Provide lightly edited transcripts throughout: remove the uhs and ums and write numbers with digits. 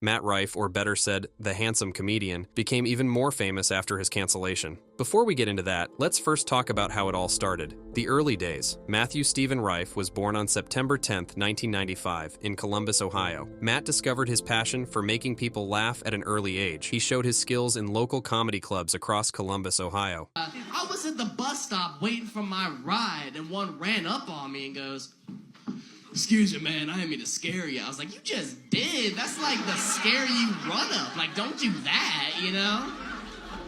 Matt Rife, or better said, the handsome comedian, became even more famous after his cancellation. Before we get into that, let's first talk about how it all started. The early days. Matthew Stephen Rife was born on September 10, 1995, in Columbus, Ohio. Matt discovered his passion for making people laugh at an early age. He showed his skills in local comedy clubs across Columbus, Ohio. I was at the bus stop waiting for my ride, and one ran up on me and goes, "Excuse me, man, I didn't mean to scare you." I was like, "You just did. That's like the scare you run up. Like, don't do that, you know?"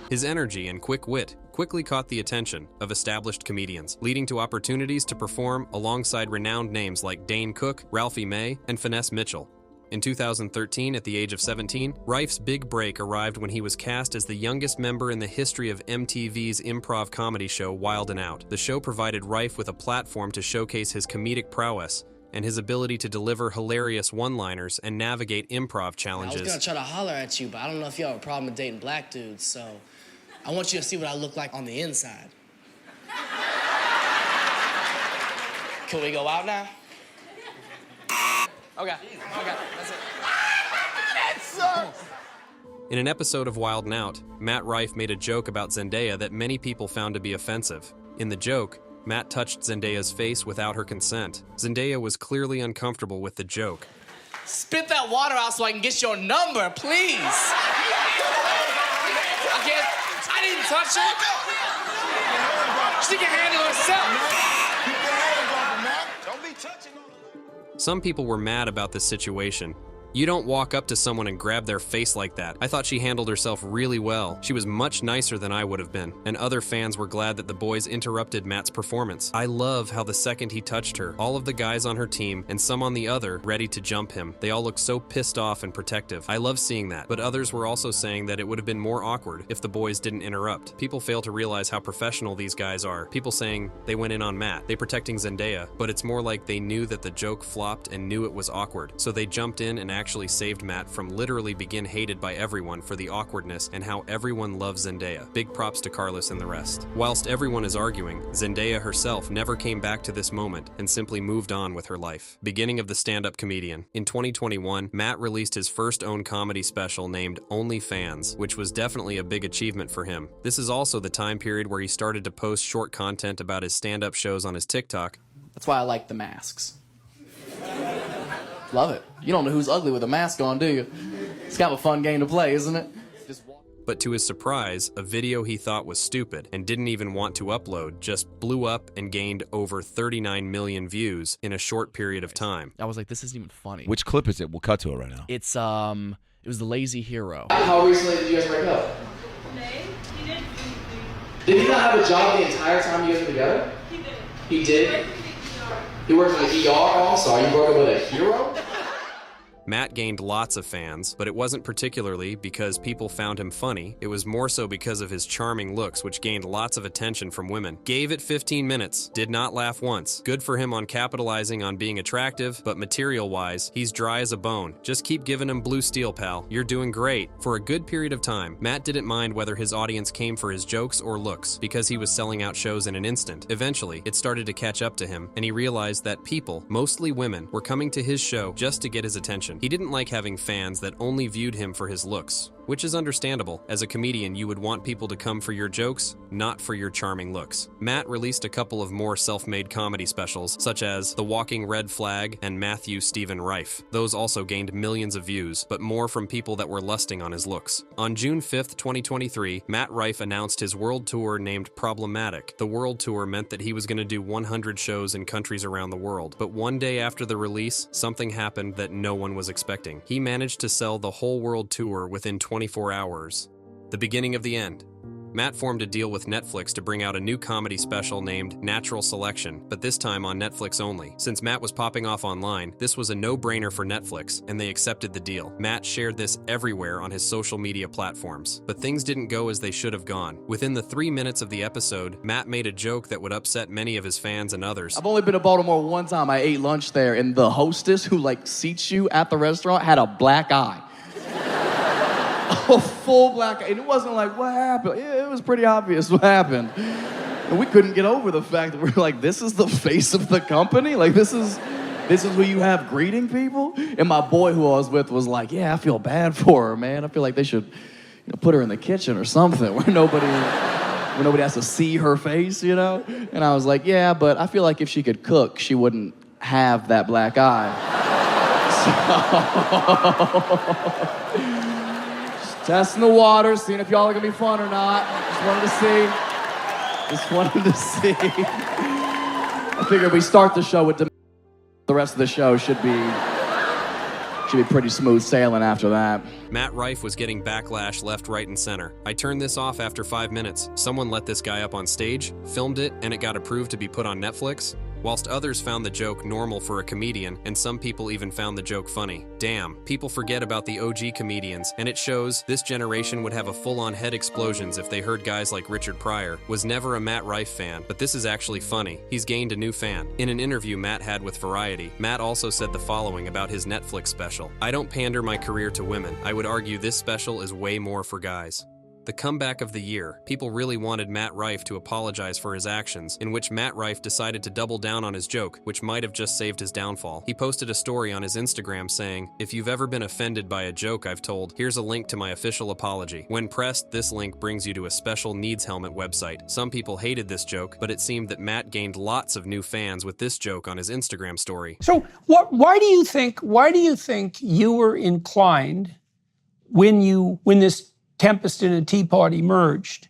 His energy and quick wit quickly caught the attention of established comedians, leading to opportunities to perform alongside renowned names like Dane Cook, Ralphie May, and Finesse Mitchell. In 2013, at the age of 17, Rife's big break arrived when he was cast as the youngest member in the history of MTV's improv comedy show Wild 'N Out. The show provided Rife with a platform to showcase his comedic prowess and his ability to deliver hilarious one-liners and navigate improv challenges. I was gonna try to holler at you, but I don't know if you have a problem with dating black dudes, so I want you to see what I look like on the inside. Can we go out now? Okay, that's it. In an episode of Wild 'N Out, Matt Rife made a joke about Zendaya that many people found to be offensive. In the joke, Matt touched Zendaya's face without her consent. Zendaya was clearly uncomfortable with the joke. Spit that water out so I can get your number, please. I didn't touch her. She can handle herself. Keep your hands off her, Matt. Don't be touching her. Some people were mad about this situation. You don't walk up to someone and grab their face like that. I thought she handled herself really well. She was much nicer than I would have been, and other fans were glad that the boys interrupted Matt's performance. I love how the second he touched her, all of the guys on her team and some on the other ready to jump him. They all looked so pissed off and protective. I love seeing that, but others were also saying that it would have been more awkward if the boys didn't interrupt. People fail to realize how professional these guys are. People saying they went in on Matt, they protecting Zendaya, but it's more like they knew that the joke flopped and knew it was awkward, so they jumped in and actually saved Matt from literally being hated by everyone for the awkwardness and how everyone loves Zendaya. Big props to Carlos and the rest. Whilst everyone is arguing, Zendaya herself never came back to this moment and simply moved on with her life. Beginning of the stand-up comedian. In 2021, Matt released his first own comedy special named Only Fans, which was definitely a big achievement for him. This is also the time period where he started to post short content about his stand-up shows on his TikTok. That's why I like the masks. Love it. You don't know who's ugly with a mask on, do you? It's kind of a fun game to play, isn't it? But to his surprise, a video he thought was stupid and didn't even want to upload just blew up and gained over 39 million views in a short period of time. I was like, this isn't even funny. Which clip is it? We'll cut to it right now. It's, it was The Lazy Hero. How recently did you guys break up? May? He did. Did he not have a job the entire time you guys were together? He did. He did? He worked in the ER also? You broke up with a hero? Matt gained lots of fans, but it wasn't particularly because people found him funny. It was more so because of his charming looks, which gained lots of attention from women. Gave it 15 minutes, did not laugh once. Good for him on capitalizing on being attractive, but material-wise, he's dry as a bone. Just keep giving him blue steel, pal. You're doing great. For a good period of time, Matt didn't mind whether his audience came for his jokes or looks, because he was selling out shows in an instant. Eventually, it started to catch up to him, and he realized that people, mostly women, were coming to his show just to get his attention. He didn't like having fans that only viewed him for his looks, which is understandable. As a comedian, you would want people to come for your jokes, not for your charming looks. Matt released a couple of more self-made comedy specials, such as The Walking Red Flag and Matthew Stephen Rife. Those also gained millions of views, but more from people that were lusting on his looks. On June 5th, 2023, Matt Rife announced his world tour named Problematic. The world tour meant that he was going to do 100 shows in countries around the world, but one day after the release, something happened that no one was expecting. He managed to sell the whole world tour within 24 hours. The beginning of the end. Matt formed a deal with Netflix to bring out a new comedy special named Natural Selection, but this time on Netflix only. Since Matt was popping off online, this was a no-brainer for Netflix, and they accepted the deal. Matt shared this everywhere on his social media platforms, but things didn't go as they should have gone. Within the 3 minutes of the episode, Matt made a joke that would upset many of his fans and others. I've only been to Baltimore one time. I ate lunch there, and the hostess who, seats you at the restaurant had a black eye. A full black eye. And it wasn't like, what happened? Yeah, it was pretty obvious what happened. And we couldn't get over the fact that we're like, this is the face of the company? This is This is who you have greeting people? And my boy who I was with was like, yeah, I feel bad for her, man. I feel like they should put her in the kitchen or something where nobody has to see her face, you know? And I was like, yeah, but I feel like if she could cook, she wouldn't have that black eye. So, just testing the water, seeing if y'all are gonna be fun or not. Just wanted to see. I figured we start the show with the rest of the show should be pretty smooth sailing after that. Matt Rife was getting backlash left, right, and center. I turned this off after 5 minutes. Someone let this guy up on stage, filmed it, and it got approved to be put on Netflix. Whilst others found the joke normal for a comedian, and some people even found the joke funny. Damn, people forget about the OG comedians, and it shows this generation would have a full-on head explosions if they heard guys like Richard Pryor. Was never a Matt Rife fan, but this is actually funny. He's gained a new fan. In an interview Matt had with Variety, Matt also said the following about his Netflix special. I don't pander my career to women. I would argue this special is way more for guys. The comeback of the year. People really wanted Matt Rife to apologize for his actions, in which Matt Rife decided to double down on his joke, which might have just saved his downfall. He posted a story on his Instagram saying, "If you've ever been offended by a joke I've told, here's a link to my official apology. When pressed, this link brings you to a special Needs Helmet website." Some people hated this joke, but it seemed that Matt gained lots of new fans with this joke on his Instagram story. So why do you think you were inclined when this Tempest in a Teapot emerged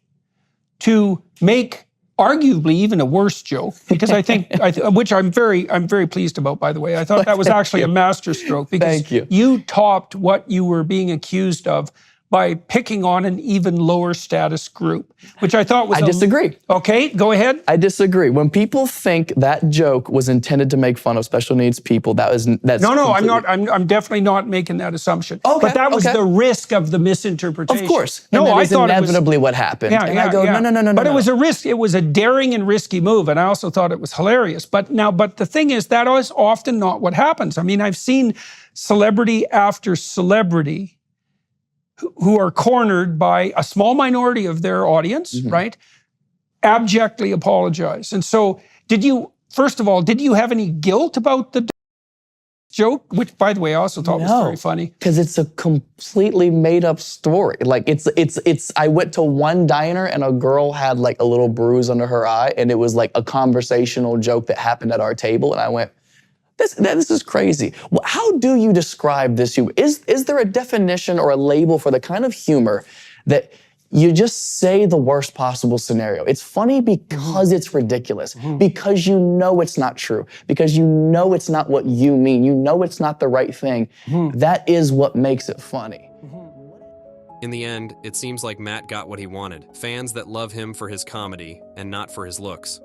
to make arguably even a worse joke? Because I think, which I'm very pleased about, by the way. I thought that was actually a masterstroke because you topped what you were being accused of by picking on an even lower status group, which I thought was I disagree. Okay, go ahead. I disagree. When people think that joke was intended to make fun of special needs people, that's No, I'm not. I'm definitely not making that assumption. Okay, but that was the risk of the misinterpretation. Of course. No, and that I is thought inevitably what happened. Yeah, and I go, no. But it was a risk. It was a daring and risky move, and I also thought it was hilarious. But the thing is, that is often not what happens. I mean, I've seen celebrity after celebrity who are cornered by a small minority of their audience, right, abjectly apologize. And so first of all, did you have any guilt about the joke? Which, by the way, I also thought was very funny. Because it's a completely made up story. Like I went to one diner and a girl had like a little bruise under her eye, and it was like a conversational joke that happened at our table. And I went, this is crazy. How do you describe this humor? Is there a definition or a label for the kind of humor that you just say the worst possible scenario? It's funny because it's ridiculous, because you know it's not true, because you know it's not what you mean, you know it's not the right thing. That is what makes it funny. In the end, it seems like Matt got what he wanted. Fans that love him for his comedy and not for his looks.